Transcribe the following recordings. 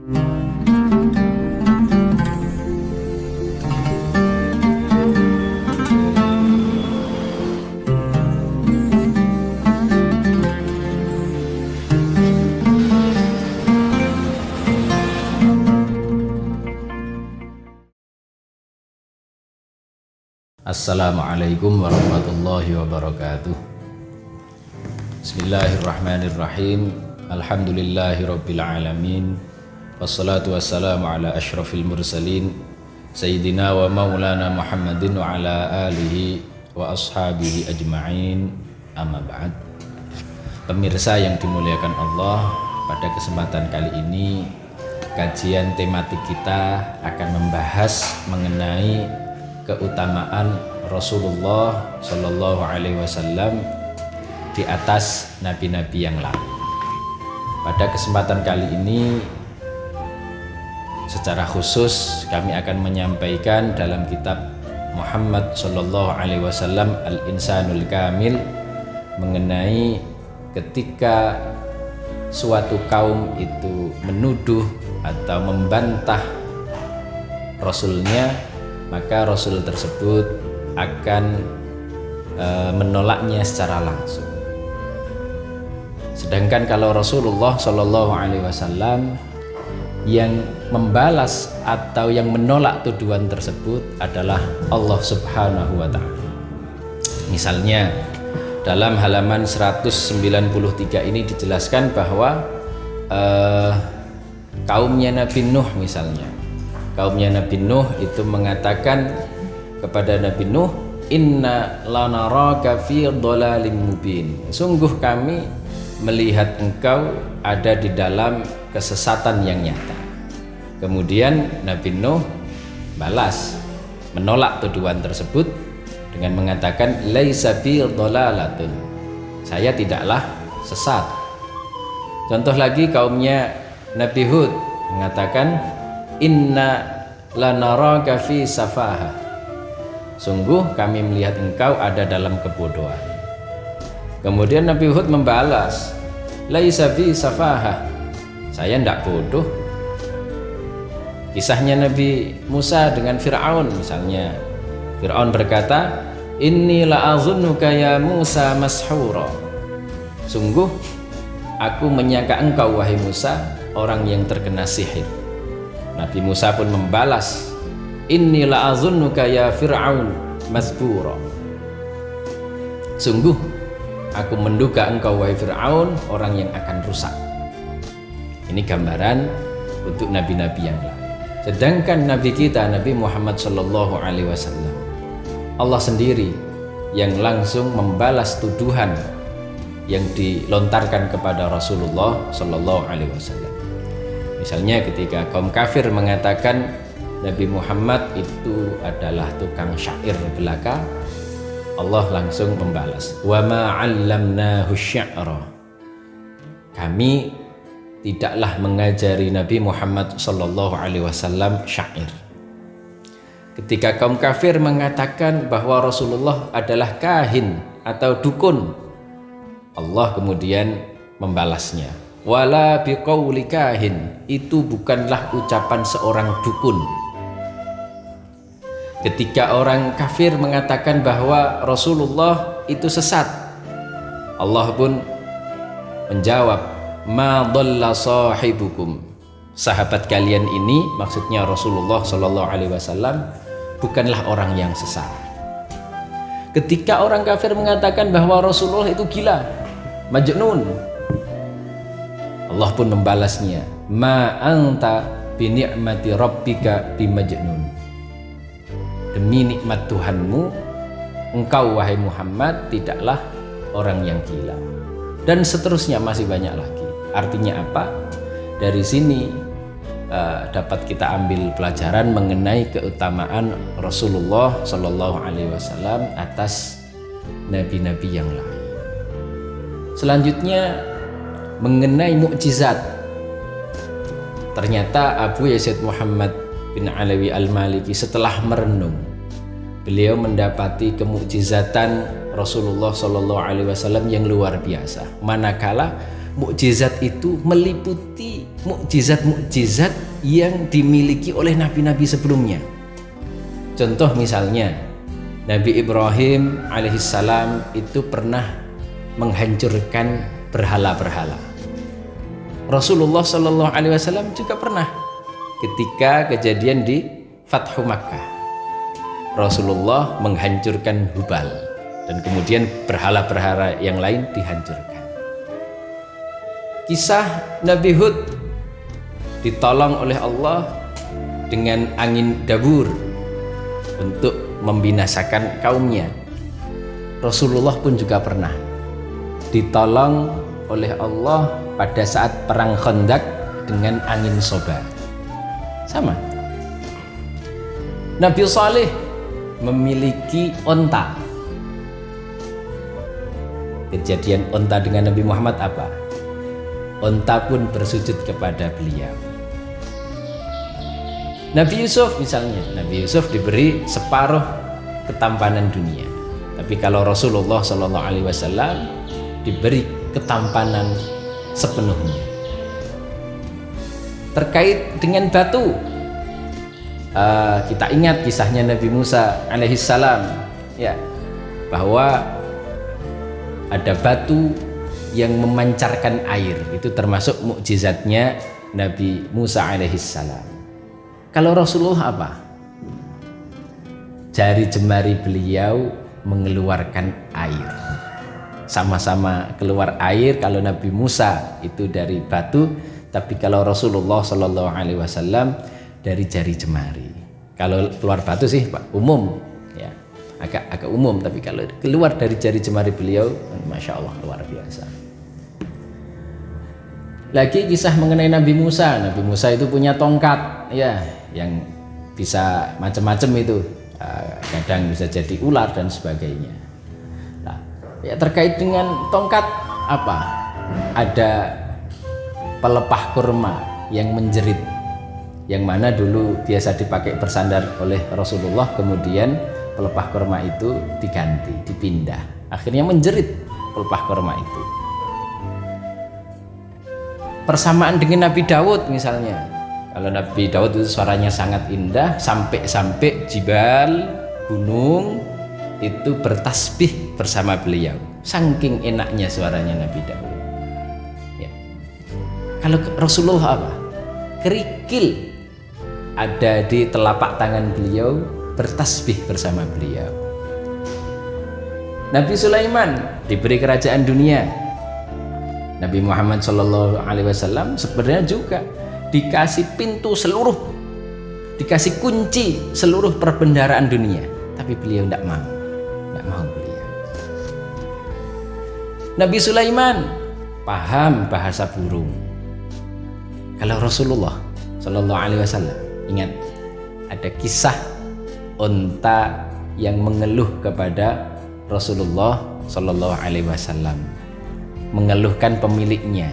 Assalamualaikum warahmatullahi wabarakatuh. Bismillahirrahmanirrahim. Alhamdulillahirabbil alamin. Wassalatu wassalamu ala asyrafil mursalin sayyidina wa maulana Muhammadin wa ala alihi wa ashabihi ajma'in. Amma ba'd. Pemirsa yang dimuliakan Allah, pada kesempatan kali ini kajian tematik kita akan membahas mengenai keutamaan Rasulullah Shallallahu Alaihi Wasallam di atas nabi-nabi yang lain. Pada kesempatan kali ini, secara khusus kami akan menyampaikan dalam kitab Muhammad Shallallahu Alaihi Wasallam Al-Insanul Kamil mengenai ketika suatu kaum itu menuduh atau membantah Rasulnya, maka Rasul tersebut akan menolaknya secara langsung. Sedangkan kalau Rasulullah Shallallahu Alaihi Wasallam yang membalas atau yang menolak tuduhan tersebut adalah Allah Subhanahu Wa Taala. Misalnya dalam halaman 193 ini dijelaskan bahwa kaumnya Nabi Nuh misalnya. Kaumnya Nabi Nuh itu mengatakan kepada Nabi Nuh, "Inna lanaraka fi dhalalim mubin." Sungguh kami melihat engkau ada di dalam kesesatan yang nyata. Kemudian Nabi Nuh balas, menolak tuduhan tersebut dengan mengatakan, "Laisa bi dhalalatun." Saya tidaklah sesat. Contoh lagi kaumnya Nabi Hud mengatakan, "Inna lanaraka fi safaha." Sungguh kami melihat engkau ada dalam kebodohan. Kemudian Nabi Hud membalas, "Laisa bi safaha." Saya tidak bodoh. Kisahnya Nabi Musa dengan Fir'aun misalnya. Fir'aun berkata, "Inni la'azunnuka ya Musa mashura." Sungguh aku menyangka engkau wahai Musa orang yang terkena sihir. Nabi Musa pun membalas, "Inni la'azunnuka ya Fir'aun mazbura." Sungguh aku menduga engkau wahai Fir'aun orang yang akan rusak. Ini gambaran untuk nabi-nabi yang lain. Sedangkan nabi kita Nabi Muhammad Shallallahu Alaihi Wasallam, Allah sendiri yang langsung membalas tuduhan yang dilontarkan kepada Rasulullah Shallallahu Alaihi Wasallam. Misalnya ketika kaum kafir mengatakan Nabi Muhammad itu adalah tukang syair belaka, Allah langsung membalas, "Wa ma 'allamnahu syi'ra." Kami tidaklah mengajari Nabi Muhammad sallallahu alaihi wasallam syair. Ketika kaum kafir mengatakan bahwa Rasulullah adalah kahin atau dukun, Allah kemudian membalasnya, "Wala biqauli kahin." Itu bukanlah ucapan seorang dukun. Ketika orang kafir mengatakan bahwa Rasulullah itu sesat, Allah pun menjawab, "Ma dhalla sahibukum." Sahabat kalian ini, maksudnya Rasulullah sallallahu alaihi wasallam, bukanlah orang yang sesat. Ketika orang kafir mengatakan bahwa Rasulullah itu gila, majnun, Allah pun membalasnya, "Ma anta bi ni'mati rabbika bi majnun." Demi nikmat Tuhanmu, engkau wahai Muhammad tidaklah orang yang gila. Dan seterusnya masih banyak lagi. Artinya apa? Dari sini dapat kita ambil pelajaran mengenai keutamaan Rasulullah Shallallahu Alaihi Wasallam atas nabi-nabi yang lain. Selanjutnya mengenai mukjizat. Ternyata Abu Yazid Muhammad bin Alawi Al-Maliki setelah merenung, beliau mendapati kemukjizatan Rasulullah Shallallahu Alaihi Wasallam yang luar biasa. Manakala mukjizat itu meliputi mukjizat-mukjizat yang dimiliki oleh nabi-nabi sebelumnya. Contoh misalnya Nabi Ibrahim alaihissalam itu pernah menghancurkan berhala-berhala. Rasulullah Shallallahu Alaihi Wasallam juga pernah ketika kejadian di Fathu Makkah. Rasulullah menghancurkan Hubal dan kemudian berhala-berhala yang lain dihancurkan. Kisah Nabi Hud ditolong oleh Allah dengan angin dabur untuk membinasakan kaumnya. Rasulullah pun juga pernah ditolong oleh Allah pada saat perang Khandaq dengan angin soba. Sama. Nabi Saleh memiliki onta. Kejadian onta dengan Nabi Muhammad apa? Onta pun bersujud kepada beliau. Nabi Yusuf misalnya, Nabi Yusuf diberi separuh ketampanan dunia. Tapi kalau Rasulullah Shallallahu Alaihi Wasallam diberi ketampanan sepenuhnya. Terkait dengan batu, kita ingat kisahnya Nabi Musa alaihissalam, ya, bahwa ada batu yang memancarkan air. Itu termasuk mukjizatnya Nabi Musa alaihissalam. Kalau Rasulullah apa? Jari jemari beliau mengeluarkan air. Sama-sama keluar air. Kalau Nabi Musa itu dari batu, tapi kalau Rasulullah Shallallahu Alaihi Wasallam dari jari jemari. Kalau keluar batu sih Pak, umum, ya, agak umum. Tapi kalau keluar dari jari jemari beliau, masya Allah luar biasa. Lagi kisah mengenai Nabi Musa. Nabi Musa itu punya tongkat, ya, yang bisa macam-macam itu. Kadang bisa jadi ular dan sebagainya. Nah, ya, terkait dengan tongkat apa? Ada pelepah kurma yang menjerit, yang mana dulu biasa dipakai bersandar oleh Rasulullah, kemudian pelepah kurma itu diganti, dipindah, akhirnya menjerit pelepah kurma itu. Persamaan dengan Nabi Daud misalnya. Kalau Nabi Daud itu suaranya sangat indah, sampai jibal, gunung itu bertasbih bersama beliau. Saking enaknya suaranya Nabi Daud. Ya. Kalau Rasulullah apa? Kerikil ada di telapak tangan beliau, bertasbih bersama beliau. Nabi Sulaiman diberi kerajaan dunia. Nabi Muhammad Shallallahu Alaihi Wasallam sebenarnya juga dikasih pintu seluruh, dikasih kunci seluruh perbendaharaan dunia, tapi beliau tidak mau beliau. Nabi Sulaiman paham bahasa burung. Kalau Rasulullah Shallallahu Alaihi Wasallam, ingat ada kisah unta yang mengeluh kepada Rasulullah Shallallahu Alaihi Wasallam, mengeluhkan pemiliknya.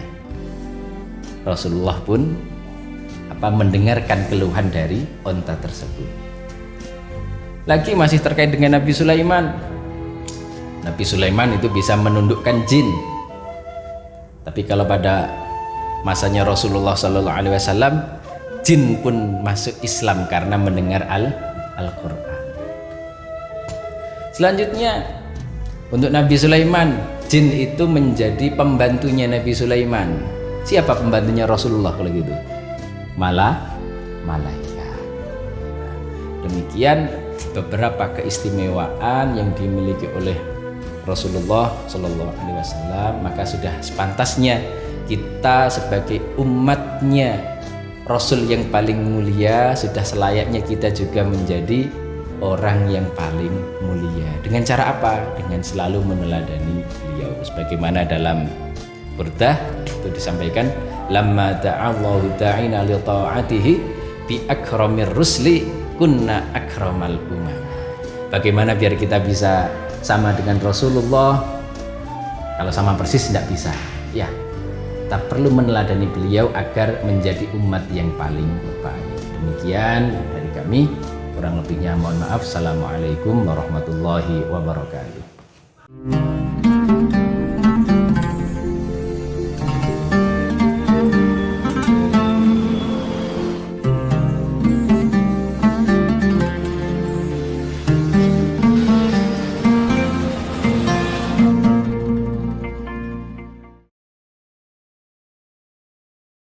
Rasulullah pun mendengarkan keluhan dari unta tersebut. Lagi masih terkait dengan Nabi Sulaiman. Nabi Sulaiman itu bisa menundukkan jin. Tapi kalau pada masanya Rasulullah Shallallahu Alaihi Wasallam, jin pun masuk Islam karena mendengar Al-Quran. Selanjutnya untuk Nabi Sulaiman, jin itu menjadi pembantunya Nabi Sulaiman. Siapa pembantunya Rasulullah kalau gitu? Malaikat. Demikian beberapa keistimewaan yang dimiliki oleh Rasulullah Shallallahu Alaihi Wasallam. Maka sudah sepantasnya kita sebagai umatnya Rasul yang paling mulia, sudah selayaknya kita juga menjadi orang yang paling mulia. Dengan cara apa? Dengan selalu meneladani beliau. Sebagaimana dalam Burdah itu disampaikan, lamma ta'allahu ta'ina li ta'atihi bi akramir rusli kunna akramal umam. Bagaimana biar kita bisa sama dengan Rasulullah? Kalau sama persis tidak bisa. Ya, kita perlu meneladani beliau agar menjadi umat yang paling baik. Demikian dari kami. Kurang lebihnya mohon maaf. Assalamualaikum warahmatullahi wabarakatuh.